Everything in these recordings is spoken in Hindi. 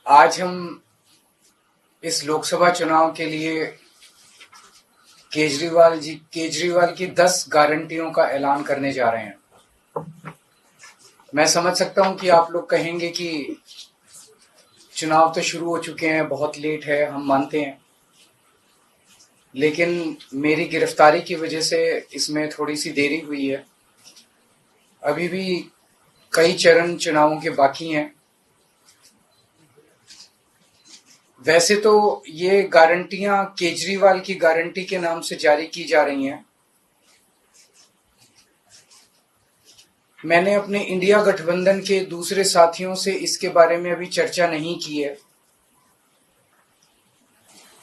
आज हम इस लोकसभा चुनाव के लिए केजरीवाल की 10 गारंटियों का ऐलान करने जा रहे हैं। मैं समझ सकता हूं कि आप लोग कहेंगे कि चुनाव तो शुरू हो चुके हैं, बहुत लेट है, हम मानते हैं, लेकिन मेरी गिरफ्तारी की वजह से इसमें थोड़ी सी देरी हुई है। अभी भी कई चरण चुनावों के बाकी हैं। वैसे तो ये गारंटियां केजरीवाल की गारंटी के नाम से जारी की जा रही हैं। मैंने अपने इंडिया गठबंधन के दूसरे साथियों से इसके बारे में अभी चर्चा नहीं की है,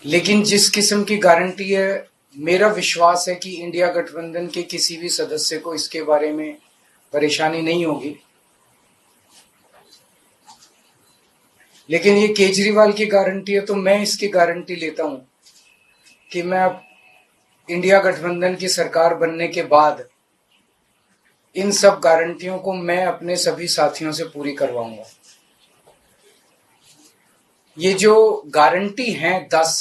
लेकिन जिस किस्म की गारंटी है, मेरा विश्वास है कि इंडिया गठबंधन के किसी भी सदस्य को इसके बारे में परेशानी नहीं होगी। लेकिन ये केजरीवाल की गारंटी है, तो मैं इसकी गारंटी लेता हूं कि मैं अब इंडिया गठबंधन की सरकार बनने के बाद इन सब गारंटियों को मैं अपने सभी साथियों से पूरी करवाऊंगा। ये जो गारंटी हैं 10,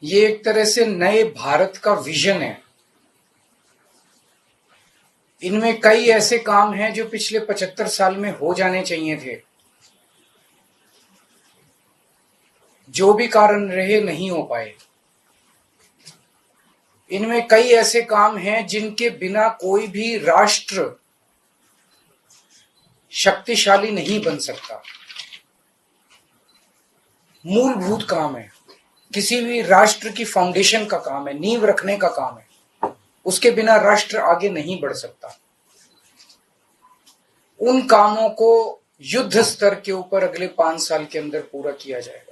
ये एक तरह से नए भारत का विजन है। इनमें कई ऐसे काम हैं जो पिछले 75 साल में हो जाने चाहिए थे, जो भी कारण रहे नहीं हो पाए। इनमें कई ऐसे काम हैं जिनके बिना कोई भी राष्ट्र शक्तिशाली नहीं बन सकता। मूलभूत काम है, किसी भी राष्ट्र की फाउंडेशन का काम है, नींव रखने का काम है। उसके बिना राष्ट्र आगे नहीं बढ़ सकता। उन कामों को युद्ध स्तर के ऊपर अगले 5 साल के अंदर पूरा किया जाएगा।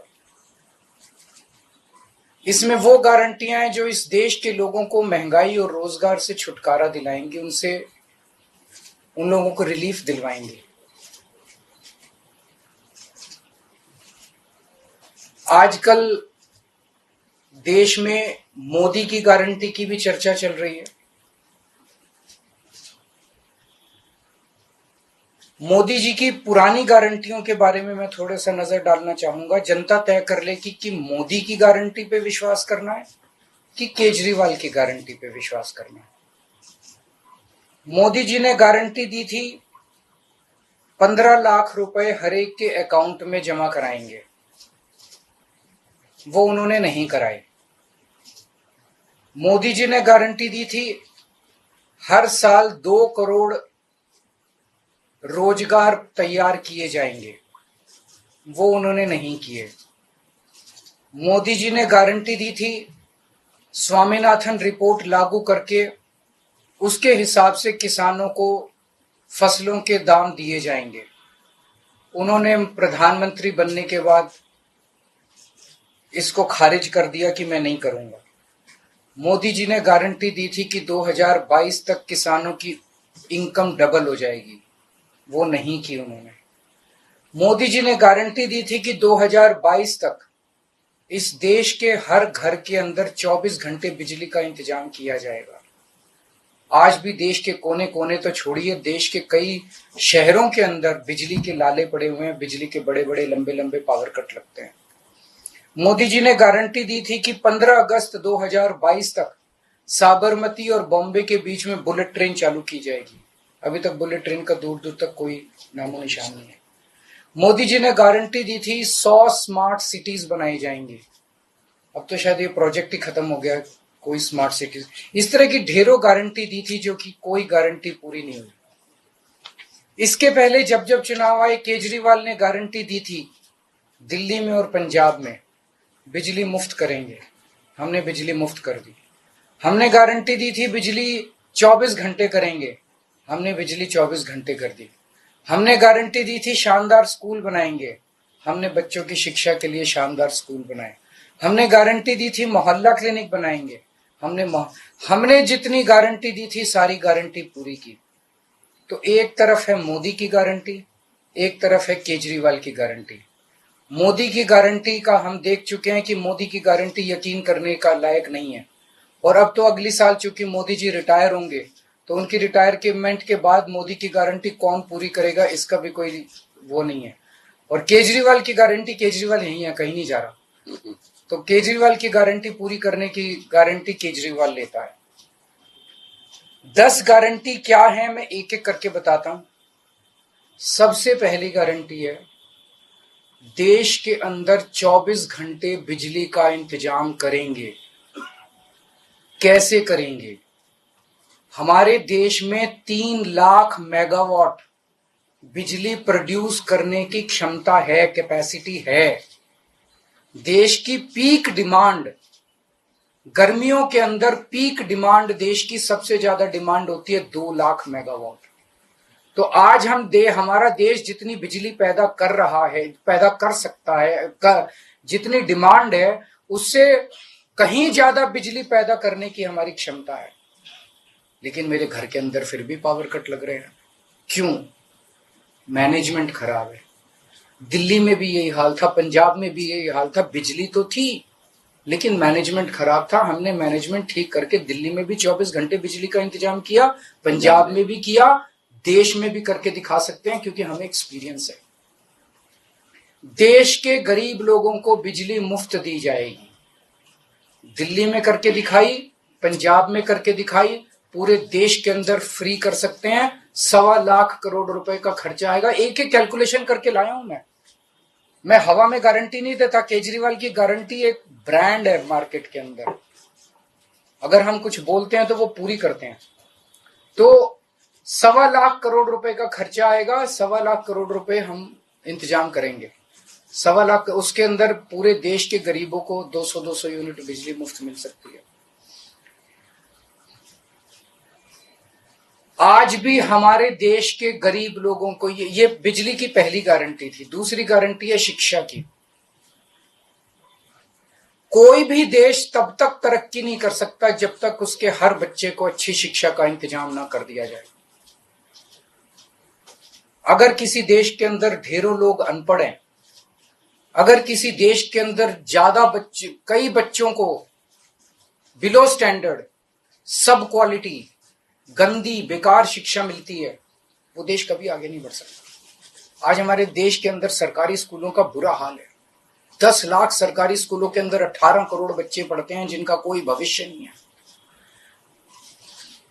इसमें वो गारंटियां हैं जो इस देश के लोगों को महंगाई और रोजगार से छुटकारा दिलाएंगी, उन लोगों को रिलीफ दिलवाएंगे। आजकल देश में मोदी की गारंटी की भी चर्चा चल रही है। मोदी जी की पुरानी गारंटियों के बारे में मैं थोड़ा सा नजर डालना चाहूंगा। जनता तय कर ले कि मोदी की गारंटी पे विश्वास करना है कि केजरीवाल की गारंटी पे विश्वास करना है। मोदी जी ने गारंटी दी थी 15 लाख रुपए हर एक के अकाउंट में जमा कराएंगे, वो उन्होंने नहीं कराए। मोदी जी ने गारंटी दी थी हर साल 2 करोड़ रोजगार तैयार किए जाएंगे, वो उन्होंने नहीं किए। मोदी जी ने गारंटी दी थी स्वामीनाथन रिपोर्ट लागू करके उसके हिसाब से किसानों को फसलों के दाम दिए जाएंगे, उन्होंने प्रधानमंत्री बनने के बाद इसको खारिज कर दिया कि मैं नहीं करूंगा। मोदी जी ने गारंटी दी थी कि 2022 तक किसानों की इनकम डबल हो जाएगी, वो नहीं की उन्होंने। मोदी जी ने गारंटी दी थी कि 2022 तक इस देश के हर घर के अंदर 24 घंटे बिजली का इंतजाम किया जाएगा। आज भी देश के कोने कोने तो छोड़िए, देश के कई शहरों के अंदर बिजली के लाले पड़े हुए हैं, बिजली के बड़े बड़े लंबे लंबे पावर कट लगते हैं। मोदी जी ने गारंटी दी थी कि 15 अगस्त 2022 तक साबरमती और बॉम्बे के बीच में बुलेट ट्रेन चालू की जाएगी। अभी तक बुलेट ट्रेन का दूर दूर तक कोई नामो निशान नहीं है। मोदी जी ने गारंटी दी थी 100 स्मार्ट सिटीज बनाई जाएंगी। अब तो शायद ये प्रोजेक्ट ही खत्म हो गया, कोई स्मार्ट सिटीज। इस तरह की ढेरों गारंटी दी थी जो कि कोई गारंटी पूरी नहीं हुई। इसके पहले जब जब चुनाव आए, केजरीवाल ने गारंटी दी थी दिल्ली में और पंजाब में बिजली मुफ्त करेंगे, हमने बिजली मुफ्त कर दी। हमने गारंटी दी थी बिजली 24 घंटे करेंगे, हमने बिजली 24 घंटे कर दी। हमने गारंटी दी थी शानदार स्कूल बनाएंगे, हमने बच्चों की शिक्षा के लिए शानदार स्कूल बनाए। हमने गारंटी दी थी मोहल्ला क्लिनिक बनाएंगे, हमने जितनी गारंटी दी थी सारी गारंटी पूरी की। तो एक तरफ है मोदी की गारंटी, एक तरफ है केजरीवाल की गारंटी। मोदी की गारंटी का हम देख चुके हैं कि मोदी की गारंटी यकीन करने का लायक नहीं है। और अब तो अगली साल चूंकि मोदी जी रिटायर होंगे, तो उनकी रिटायरमेंट के बाद मोदी की गारंटी कौन पूरी करेगा, इसका भी कोई वो नहीं है। और केजरीवाल की गारंटी, केजरीवाल यही है, कहीं नहीं जा रहा, तो केजरीवाल की गारंटी पूरी करने की गारंटी केजरीवाल लेता है। 10 गारंटी क्या है मैं एक एक करके बताता हूं। सबसे पहली गारंटी है, देश के अंदर 24 घंटे बिजली का इंतजाम करेंगे। कैसे करेंगे? हमारे देश में 3 लाख मेगावाट बिजली प्रोड्यूस करने की क्षमता है, कैपेसिटी है। देश की पीक डिमांड, गर्मियों के अंदर पीक डिमांड देश की सबसे ज्यादा डिमांड होती है 2 लाख मेगावाट। तो आज हमारा देश जितनी बिजली पैदा कर रहा है, पैदा कर सकता है, जितनी डिमांड है उससे कहीं ज्यादा बिजली पैदा करने की हमारी क्षमता है। लेकिन मेरे घर के अंदर फिर भी पावर कट लग रहे हैं। क्यों? मैनेजमेंट खराब है। दिल्ली में भी यही हाल था, पंजाब में भी यही हाल था। बिजली तो थी लेकिन मैनेजमेंट खराब था। हमने मैनेजमेंट ठीक करके दिल्ली में भी 24 घंटे बिजली का इंतजाम किया, पंजाब में भी किया, देश में भी करके दिखा सकते हैं क्योंकि हमें एक्सपीरियंस है। देश के गरीब लोगों को बिजली मुफ्त दी जाएगी। दिल्ली में करके दिखाई, पंजाब में करके दिखाई, पूरे देश के अंदर फ्री कर सकते हैं। 1.25 लाख करोड़ रुपए का खर्चा आएगा। एक एक कैलकुलेशन करके लाया हूं मैं हवा में गारंटी नहीं देता। केजरीवाल की गारंटी एक ब्रांड है मार्केट के अंदर। अगर हम कुछ बोलते हैं तो वो पूरी करते हैं। तो 1.25 लाख करोड़ रुपए का खर्चा आएगा। 1.25 लाख करोड़ रुपए हम इंतजाम करेंगे। 1.25 लाख, उसके अंदर पूरे देश के गरीबों को 200 यूनिट बिजली मुफ्त मिल सकती है। आज भी हमारे देश के गरीब लोगों को ये बिजली की पहली गारंटी थी। दूसरी गारंटी है शिक्षा की। कोई भी देश तब तक तरक्की नहीं कर सकता जब तक उसके हर बच्चे को अच्छी शिक्षा का इंतजाम ना कर दिया जाए। अगर किसी देश के अंदर ढेरों लोग अनपढ़ हैं, अगर किसी देश के अंदर ज्यादा बच्चे, कई बच्चों को बिलो स्टैंडर्ड, सब क्वालिटी, गंदी बेकार शिक्षा मिलती है, वो देश कभी आगे नहीं बढ़ सकता। आज हमारे देश के अंदर सरकारी स्कूलों का बुरा हाल है। 10 लाख सरकारी स्कूलों के अंदर 18 करोड़ बच्चे पढ़ते हैं जिनका कोई भविष्य नहीं है।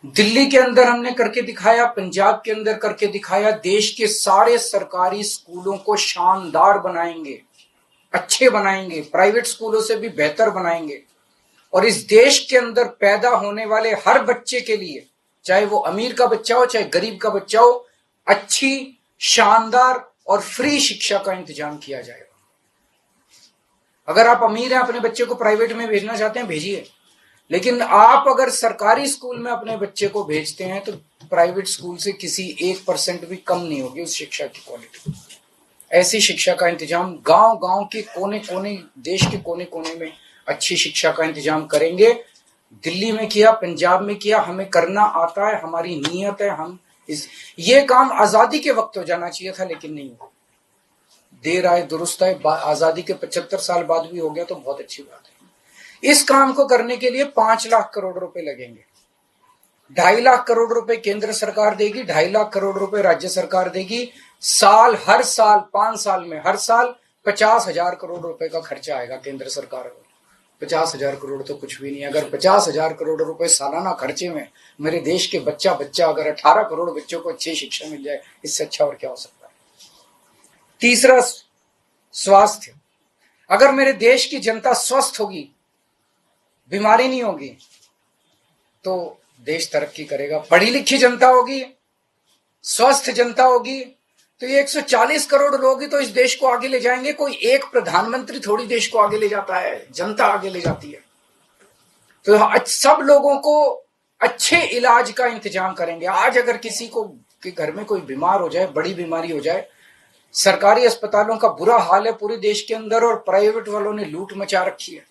दिल्ली के अंदर हमने करके दिखाया, पंजाब के अंदर करके दिखाया। देश के सारे सरकारी स्कूलों को शानदार बनाएंगे, अच्छे बनाएंगे, प्राइवेट स्कूलों से भी बेहतर बनाएंगे। और इस देश के अंदर पैदा होने वाले हर बच्चे के लिए, चाहे वो अमीर का बच्चा हो चाहे गरीब का बच्चा हो, अच्छी, शानदार और फ्री शिक्षा का इंतजाम किया जाएगा। अगर आप अमीर हैं, अपने बच्चे को प्राइवेट में भेजना चाहते हैं, भेजिए। लेकिन आप अगर सरकारी स्कूल में अपने बच्चे को भेजते हैं तो प्राइवेट स्कूल से किसी 1% भी कम नहीं होगी उस शिक्षा की क्वालिटी। ऐसी शिक्षा का इंतजाम गांव गांव के कोने कोने, देश के कोने कोने में अच्छी शिक्षा का इंतजाम करेंगे। दिल्ली में किया, पंजाब में किया, हमें करना आता है, हमारी नीयत है। हम ये काम आजादी के वक्त हो जाना चाहिए था लेकिन नहीं हुआ। देर आए दुरुस्त आए, आजादी के 75 साल बाद भी हो गया तो बहुत अच्छी बात है। इस काम को करने के लिए 5 लाख करोड़ रुपए लगेंगे। 2.5 लाख करोड़ रुपए केंद्र सरकार देगी, 2.5 लाख करोड़ रुपए राज्य सरकार देगी। हर साल 5 साल में हर साल 50,000 करोड़ रुपए का खर्चा आएगा केंद्र सरकार को। 50,000 करोड़ तो कुछ भी नहीं। अगर 50,000 करोड़ रुपए सालाना खर्चे में मेरे देश के बच्चा अगर 18 करोड़ बच्चों को अच्छी शिक्षा मिल जाए, इससे अच्छा और क्या हो सकता है। तीसरा, स्वास्थ्य। अगर मेरे देश की जनता स्वस्थ होगी, बीमारी नहीं होगी, तो देश तरक्की करेगा। पढ़ी लिखी जनता होगी, स्वस्थ जनता होगी, तो ये 140 करोड़ लोग ही तो इस देश को आगे ले जाएंगे। कोई एक प्रधानमंत्री थोड़ी देश को आगे ले जाता है, जनता आगे ले जाती है। तो सब लोगों को अच्छे इलाज का इंतजाम करेंगे। आज अगर किसी को के घर में कोई बीमार हो जाए, बड़ी बीमारी हो जाए, सरकारी अस्पतालों का बुरा हाल है पूरे देश के अंदर और प्राइवेट वालों ने लूट मचा रखी है।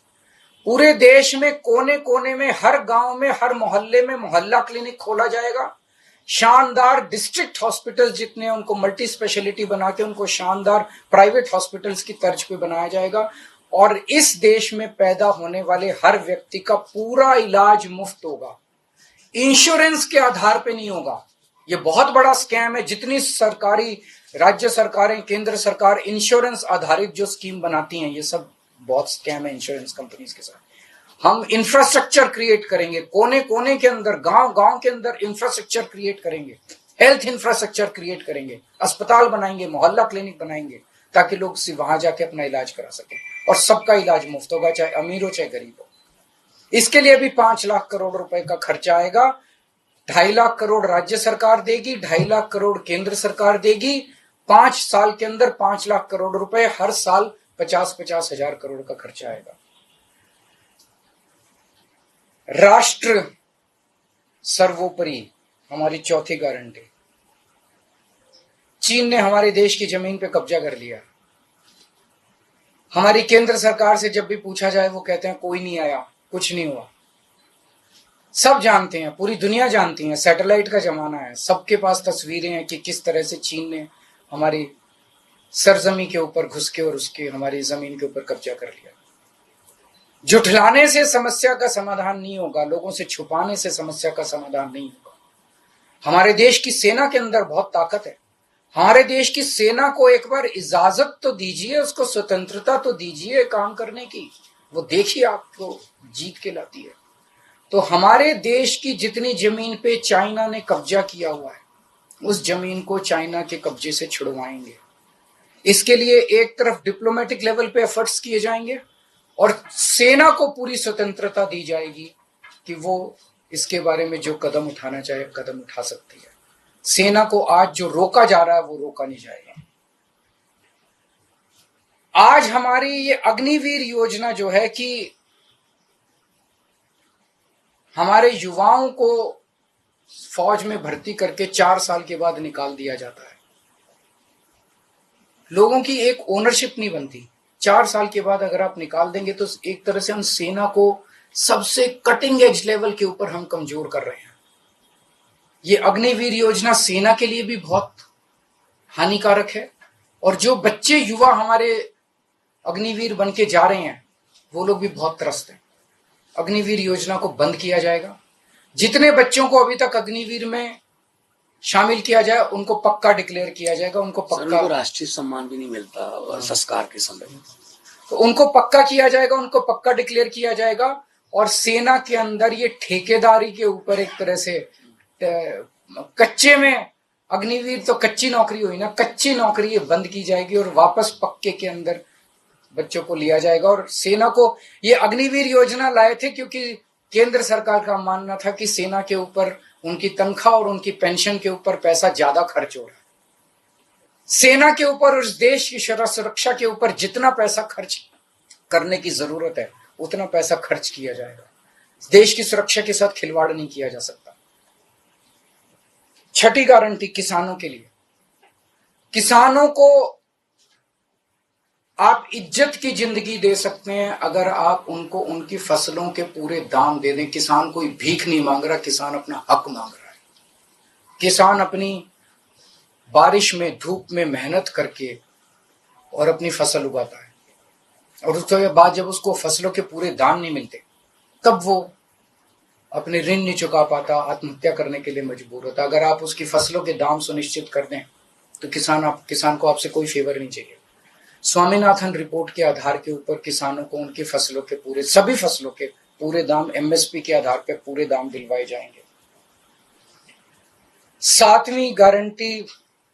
पूरे देश में कोने कोने में, हर गांव में, हर मोहल्ले में मोहल्ला क्लिनिक खोला जाएगा। शानदार डिस्ट्रिक्ट हॉस्पिटल जितने, उनको मल्टी स्पेशलिटी बना के उनको शानदार प्राइवेट हॉस्पिटल्स की तर्ज पे बनाया जाएगा। और इस देश में पैदा होने वाले हर व्यक्ति का पूरा इलाज मुफ्त होगा, इंश्योरेंस के आधार पे नहीं होगा। ये बहुत बड़ा स्कैम है। जितनी सरकारी राज्य सरकारें, केंद्र सरकार इंश्योरेंस आधारित जो स्कीम बनाती हैं, ये सब बहुत स्कैम है इंश्योरेंस कंपनीज के साथ। हम इंफ्रास्ट्रक्चर क्रिएट करेंगे, कोने कोने के अंदर, गांव गांव के अंदर इंफ्रास्ट्रक्चर क्रिएट करेंगे, हेल्थ इंफ्रास्ट्रक्चर क्रिएट करेंगे, अस्पताल बनाएंगे, मोहल्ला क्लिनिक बनाएंगे, ताकि लोग वहां जाके अपना इलाज करा सकें। और सबका इलाज मुफ्त होगा, चाहे अमीर हो चाहे गरीब हो। इसके लिए भी 5 लाख करोड़ रुपए का खर्चा आएगा। 2.5 लाख करोड़ राज्य सरकार देगी, 2.5 लाख करोड़ केंद्र सरकार देगी। 5 साल के अंदर 5 लाख करोड़ रुपए, हर साल 50-50 हजार करोड़ का खर्चा आएगा। राष्ट्र सर्वोपरि हमारी चौथी गारंटी। चीन ने हमारे देश की जमीन पे कब्जा कर लिया। हमारी केंद्र सरकार से जब भी पूछा जाए, वो कहते हैं कोई नहीं आया, कुछ नहीं हुआ। सब जानते हैं, पूरी दुनिया जानती है, सैटेलाइट का जमाना है, सबके पास तस्वीरें हैं कि किस तरह से चीन ने हमारी सरजमी के ऊपर घुस के और उसके हमारी जमीन के ऊपर कब्जा कर लिया। जुठलाने से समस्या का समाधान नहीं होगा, लोगों से छुपाने से समस्या का समाधान नहीं होगा। हमारे देश की सेना के अंदर बहुत ताकत है। हमारे देश की सेना को एक बार इजाजत तो दीजिए, उसको स्वतंत्रता तो दीजिए काम करने की। वो देखिए आपको जीत के लाती है। तो हमारे देश की जितनी जमीन पे चाइना ने कब्जा किया हुआ है, उस जमीन को चाइना के कब्जे से छुड़वाएंगे। इसके लिए एक तरफ डिप्लोमेटिक लेवल पे एफर्ट्स किए जाएंगे और सेना को पूरी स्वतंत्रता दी जाएगी कि वो इसके बारे में जो कदम उठाना चाहे कदम उठा सकती है। सेना को आज जो रोका जा रहा है वो रोका नहीं जाएगा। आज हमारी ये अग्निवीर योजना जो है कि हमारे युवाओं को फौज में भर्ती करके 4 साल के बाद निकाल दिया जाता है। लोगों की एक ओनरशिप नहीं बनती। 4 साल के बाद अगर आप निकाल देंगे तो एक तरह से हम सेना को सबसे कटिंग एज लेवल के ऊपर हम कमजोर कर रहे हैं। ये अग्निवीर योजना सेना के लिए भी बहुत हानिकारक है। और जो बच्चे युवा हमारे अग्निवीर बन के जा रहे हैं, वो लोग भी बहुत त्रस्त हैं। अग्निवीर योजना को बंद किया जाएगा। जितने बच्चों को अभी तक अग्निवीर में शामिल किया जाए, उनको पक्का डिक्लेयर किया जाएगा। उनको पक्का राष्ट्रीय सम्मान भी नहीं मिलता संस्कार के समय, तो उनको पक्का किया जाएगा, उनको पक्का डिक्लेयर किया जाएगा। और सेना के अंदर ये ठेकेदारी के ऊपर एक तरह से कच्चे में, अग्निवीर तो कच्ची नौकरी हुई ना, कच्ची नौकरी ये बंद की जाएगी और वापस पक्के के अंदर बच्चों को लिया जाएगा। और सेना को ये अग्निवीर योजना लाए थे क्योंकि केंद्र सरकार का मानना था कि सेना के ऊपर उनकी तनख्वाह और उनकी पेंशन के ऊपर पैसा ज्यादा खर्च हो रहा है। सेना के ऊपर, उस देश की सुरक्षा के ऊपर जितना पैसा खर्च करने की जरूरत है उतना पैसा खर्च किया जाएगा। देश की सुरक्षा के साथ खिलवाड़ नहीं किया जा सकता। छठी गारंटी किसानों के लिए। किसानों को आप इज्जत की जिंदगी दे सकते हैं अगर आप उनको उनकी फसलों के पूरे दाम दे दें। किसान कोई भीख नहीं मांग रहा, किसान अपना हक मांग रहा है। किसान अपनी बारिश में, धूप में मेहनत करके और अपनी फसल उगाता है, और उसके बाद जब उसको फसलों के पूरे दाम नहीं मिलते, तब वो अपने ऋण नहीं चुका पाता, आत्महत्या करने के लिए मजबूर होता। अगर आप उसकी फसलों के दाम सुनिश्चित कर दें तो किसान को आपसे कोई फेवर नहीं चाहिए। स्वामीनाथन रिपोर्ट के आधार के ऊपर किसानों को उनकी फसलों के पूरे, सभी फसलों के पूरे दाम, एमएसपी के आधार पर पूरे दाम दिलवाए जाएंगे। 7वीं गारंटी,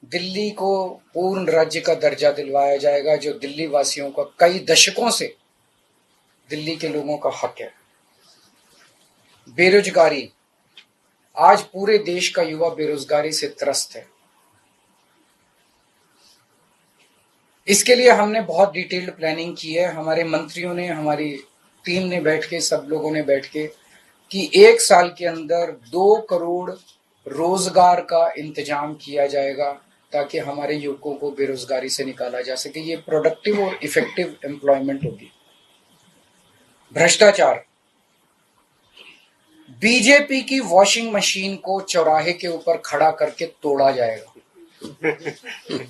दिल्ली को पूर्ण राज्य का दर्जा दिलवाया जाएगा, जो दिल्ली वासियों का कई दशकों से दिल्ली के लोगों का हक है। बेरोजगारी, आज पूरे देश का युवा बेरोजगारी से त्रस्त है। इसके लिए हमने बहुत डिटेल्ड प्लानिंग की है। हमारे मंत्रियों ने, हमारी टीम ने बैठ के, सब लोगों ने बैठ के, कि 1 साल के अंदर 2 करोड़ रोजगार का इंतजाम किया जाएगा ताकि हमारे युवकों को बेरोजगारी से निकाला जा सके। ये प्रोडक्टिव और इफेक्टिव एम्प्लॉयमेंट होगी। भ्रष्टाचार, बीजेपी की वॉशिंग मशीन को चौराहे के ऊपर खड़ा करके तोड़ा जाएगा।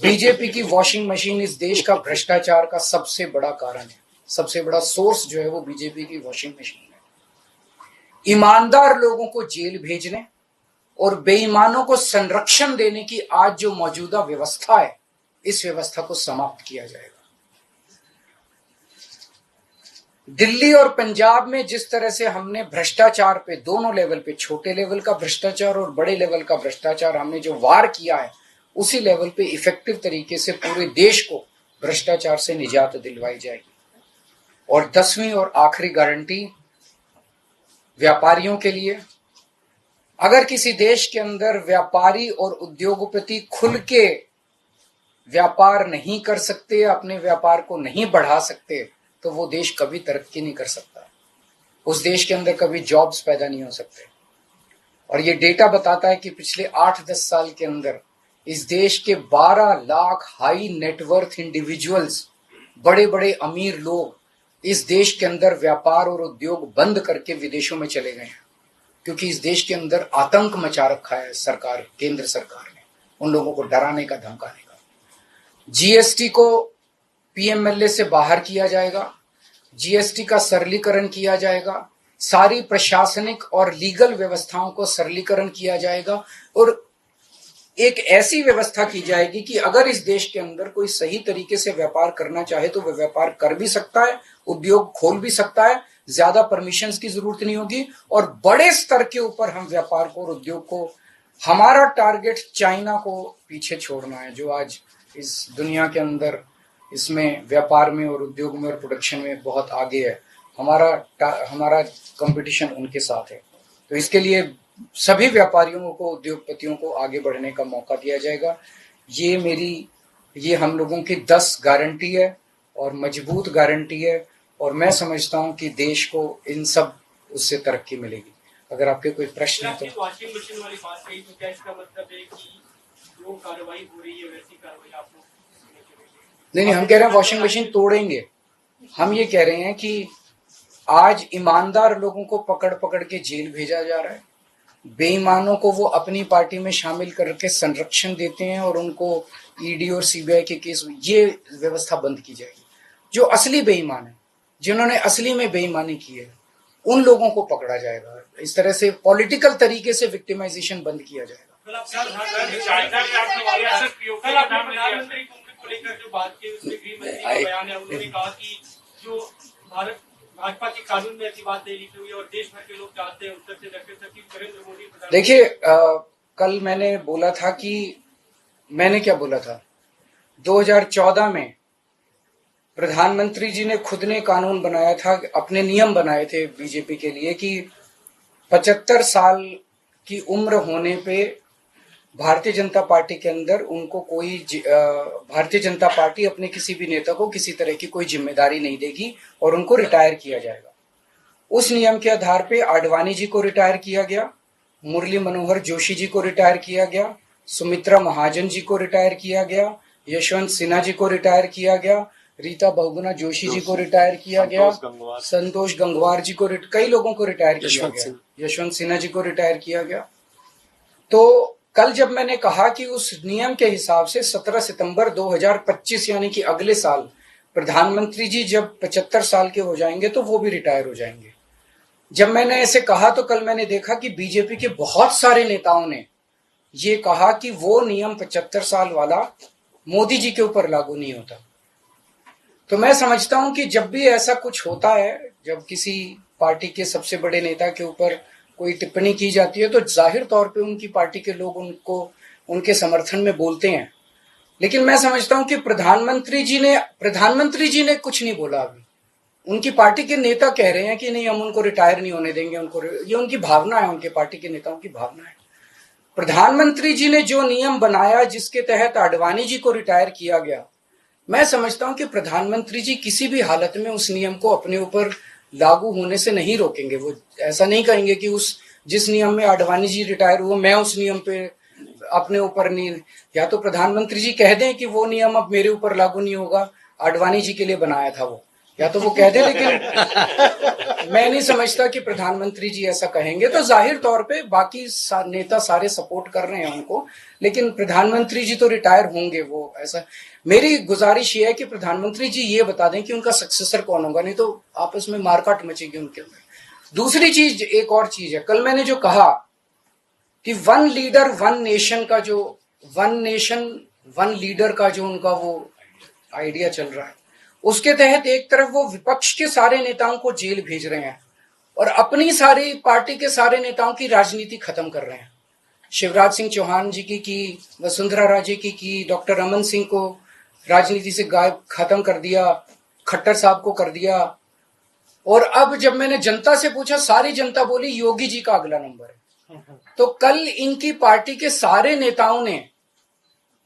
बीजेपी की वॉशिंग मशीन इस देश का भ्रष्टाचार का सबसे बड़ा कारण है। सबसे बड़ा सोर्स जो है वो बीजेपी की वॉशिंग मशीन है। ईमानदार लोगों को जेल भेजने और बेईमानों को संरक्षण देने की आज जो मौजूदा व्यवस्था है, इस व्यवस्था को समाप्त किया जाएगा। दिल्ली और पंजाब में जिस तरह से हमने भ्रष्टाचार पे दोनों लेवल पे, छोटे लेवल का भ्रष्टाचार और बड़े लेवल का भ्रष्टाचार, हमने जो वार किया है, उसी लेवल पे इफेक्टिव तरीके से पूरे देश को भ्रष्टाचार से निजात दिलवाई जाएगी। और 10वीं और आखिरी गारंटी व्यापारियों के लिए, अगर किसी देश के अंदर व्यापारी और उद्योगपति खुल के व्यापार नहीं कर सकते, अपने व्यापार को नहीं बढ़ा सकते, तो वो देश कभी तरक्की नहीं कर सकता। उस देश के अंदर कभी जॉब्स पैदा नहीं हो सकते। और ये डेटा बताता है कि पिछले 8-10 साल के अंदर इस देश के 12 लाख हाई नेटवर्थ इंडिविजुअल्स, बड़े बड़े अमीर लोग इस देश के अंदर व्यापार और उद्योग बंद करके विदेशों में चले गए हैं, क्योंकि इस देश के अंदर आतंक मचा रखा है सरकार, केंद्र सरकार ने, उन लोगों को डराने का, धमकाने का। जीएसटी को पीएमएलए से बाहर किया जाएगा, जीएसटी का सरलीकरण किया जाएगा, सारी प्रशासनिक और लीगल व्यवस्थाओं को सरलीकरण किया जाएगा, और एक ऐसी व्यवस्था की जाएगी कि अगर इस देश के अंदर कोई सही तरीके से व्यापार करना चाहे तो वह व्यापार कर भी सकता है, उद्योग खोल भी सकता है, ज्यादा परमिशंस की जरूरत नहीं होगी, और बड़े स्तर के ऊपर हम व्यापार को और उद्योग को, हमारा टारगेट चाइना को पीछे छोड़ना है, जो आज इस दुनिया के अंदर इसमें व्यापार में और उद्योग में और प्रोडक्शन में बहुत आगे है। हमारा कंपटीशन उनके साथ है। तो इसके लिए सभी व्यापारियों को, उद्योगपतियों को आगे बढ़ने का मौका दिया जाएगा। ये हम लोगों की 10 गारंटी है और मजबूत गारंटी है, और मैं समझता हूं कि देश को इन सब उससे तरक्की मिलेगी। अगर आपके कोई प्रश्न है तो। वॉशिंग मशीन वाली बात कही, तो क्या इसका मतलब है कि जो कार्रवाई हो रही है वैसी कार्रवाई आप लोग नहीं, हम कह रहे हैं वॉशिंग मशीन तोड़ेंगे। हम ये कह रहे हैं कि आज ईमानदार लोगों को पकड़ पकड़ के जेल भेजा जा रहा है, बेईमानों को वो अपनी पार्टी में शामिल करके संरक्षण देते हैं और उनको ईडी और सीबीआई के केस, ये व्यवस्था बंद की जाएगी। जो असली बेईमान है, जिन्होंने असली में बेईमानी की है, उन लोगों को पकड़ा जाएगा। इस तरह से पॉलिटिकल तरीके से विक्टिमाइजेशन बंद किया जाएगा। प्रधानमंत्री को लेकर जो बात की, उसमें गृह मंत्री का बयान है, उन्होंने कहा कि जो भारत भाजपा के कानून में ऐसी बात नहीं लिखी हुई है और देश भर के लोग चाहते हैं उत्तर से दक्षिण तक कि नरेंद्र मोदी। देखिए, कल मैंने बोला था कि मैंने क्या बोला था, 2014 में प्रधानमंत्री जी ने खुद ने कानून बनाया था, अपने नियम बनाए थे बीजेपी के लिए कि 75 साल की उम्र होने पे भारतीय जनता पार्टी के अंदर उनको भारतीय जनता पार्टी अपने किसी भी नेता को किसी तरह की कोई जिम्मेदारी नहीं देगी और उनको रिटायर किया जाएगा। उस नियम के आधार पे आडवाणी जी को रिटायर किया गया, मुरली मनोहर जोशी जी को रिटायर किया गया, सुमित्रा महाजन जी को रिटायर किया गया, यशवंत सिन्हा जी को रिटायर किया गया, रीता बहुगुणा जोशी जी को रिटायर किया गया, संतोष गंगवार जी को, कई लोगों को रिटायर किया गया, यशवंत सिन्हा जी को रिटायर किया गया। तो कल जब मैंने कहा कि उस नियम के हिसाब से 17 सितंबर 2025 यानी कि अगले साल प्रधानमंत्री जी जब 75 साल के हो जाएंगे तो वो भी रिटायर हो जाएंगे। जब मैंने ऐसे कहा तो कल मैंने देखा कि बीजेपी के बहुत सारे नेताओं ने ये कहा कि वो नियम 75 साल वाला मोदी जी के ऊपर लागू नहीं होता। तो मैं समझता हूं कि जब भी ऐसा कुछ होता है, जब किसी पार्टी के सबसे बड़े नेता के ऊपर कोई टिप्पणी की जाती है तो जाहिर तौर पे उनकी पार्टी के लोग उनको उनके समर्थन में बोलते हैं। लेकिन मैं समझता हूं कि प्रधानमंत्री जी ने कुछ नहीं बोला अभी। उनकी पार्टी के नेता कह रहे हैं कि नहीं, हम उनको रिटायर नहीं होने देंगे, ये उनकी भावना है, उनके पार्टी के नेताओं की भावना है। प्रधानमंत्री जी ने जो नियम बनाया जिसके तहत आडवाणी जी को रिटायर किया गया, मैं समझता हूं कि प्रधानमंत्री जी किसी भी हालत में उस नियम को अपने ऊपर लागू होने से नहीं रोकेंगे। वो ऐसा नहीं कहेंगे कि जिस नियम में आडवाणी जी रिटायर हुए मैं उस नियम पे अपने ऊपर नहीं, या तो प्रधानमंत्री जी कह दें कि वो नियम अब मेरे ऊपर लागू नहीं होगा, आडवाणी जी के लिए बनाया था वो, या तो वो कह दे। लेकिन मैं नहीं समझता कि प्रधानमंत्री जी ऐसा कहेंगे। तो जाहिर तौर पे बाकी नेता सारे सपोर्ट कर रहे हैं उनको, लेकिन प्रधानमंत्री जी तो रिटायर होंगे। वो ऐसा, मेरी गुजारिश ये है कि प्रधानमंत्री जी ये बता दें कि उनका सक्सेसर कौन होगा, नहीं तो आपस में मारकाट मचेगी उनके अंदर। दूसरी चीज, एक और चीज है, कल मैंने जो कहा कि 1 लीडर 1 नेशन का जो 1 नेशन वन लीडर का जो उनका वो आइडिया चल रहा है, उसके तहत एक तरफ वो विपक्ष के सारे नेताओं को जेल भेज रहे हैं और अपनी सारी पार्टी के सारे नेताओं की राजनीति खत्म कर रहे हैं। शिवराज सिंह चौहान जी की, वसुंधरा राजे की, डॉक्टर रमन सिंह को राजनीति से गायब खत्म कर दिया, खट्टर साहब को कर दिया। और अब जब मैंने जनता से पूछा, सारी जनता बोली योगी जी का अगला नंबर है। तो कल इनकी पार्टी के सारे नेताओं ने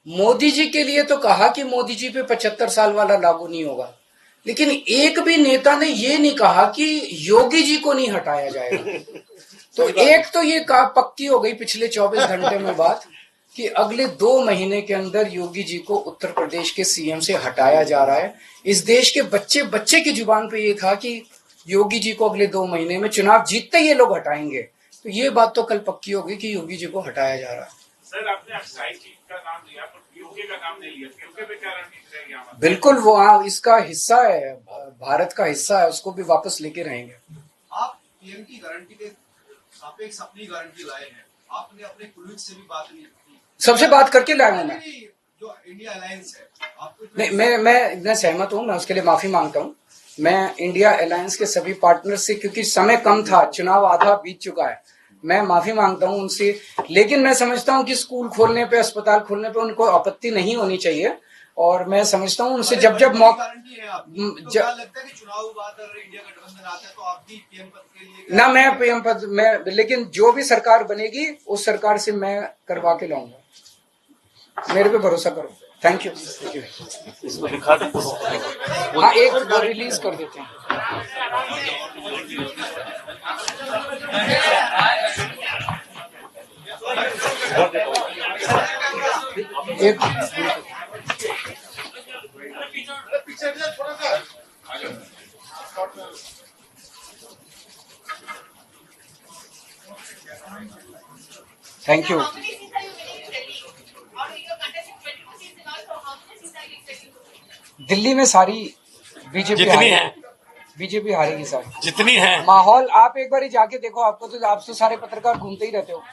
मोदी जी के लिए तो कहा कि मोदी जी पे 75 साल वाला लागू नहीं होगा, लेकिन एक भी नेता ने ये नहीं कहा कि योगी जी को नहीं हटाया जाएगा। तो एक तो ये पक्की हो गई पिछले 24 घंटे में बात कि अगले 2 महीने के अंदर योगी जी को उत्तर प्रदेश के सीएम से हटाया जा रहा है। इस देश के बच्चे बच्चे की जुबान पे ये था कि योगी जी को अगले 2 महीने में चुनाव जीतते ये लोग हटाएंगे। तो ये बात तो कल पक्की हो गई कि योगी जी को हटाया जा रहा है। सर, आपने अक्साई चीफ का नाम लिया पर यूके का नाम नहीं लिया, यूके पे क्या रणनीति रहेगी हमारी? बिल्कुल, वो हाँ इसका हिस्सा है, भारत का हिस्सा है, उसको भी वापस लेके रहेंगे। आप पीएम की गारंटी के सापेक्ष अपनी गारंटी लाए हैं, आपने अपने कुलीग से भी बात नहीं की। सबसे बात करके लाया हूं मैं। जो इंडिया अलायंस है आपको नहीं, मैं सहमत हूं, मैं उसके लिए माफी मांगता हूं। मैं इंडिया अलायंस के सभी पार्टनर से, क्योंकि समय कम था, चुनाव आधा बीत चुका है, मैं माफी मांगता हूं उनसे। लेकिन मैं समझता हूं कि स्कूल खोलने पे, अस्पताल खोलने पे उनको आपत्ति नहीं होनी चाहिए। और मैं समझता हूं उनसे जब मौका गारंटी है आपकी, तो क्या लगता है कि चुनाव बाद अगर इंडिया गठबंधन आता है तो आप भी पीएम पद के लिए ना, मैं पीएम पद में, लेकिन जो भी सरकार बनेगी उस सरकार से मैं करवा के लाऊंगा, मेरे पे भरोसा करो। Thank you. हाँ, एक रिलीज कर देते हैं। एक थैंक यू। दिल्ली में सारी बीजेपी हारेगी सारी जितनी है। माहौल आप एक बार ही जाके देखो, आपको तो, आप तो सारे पत्रकार घूमते ही रहते हो।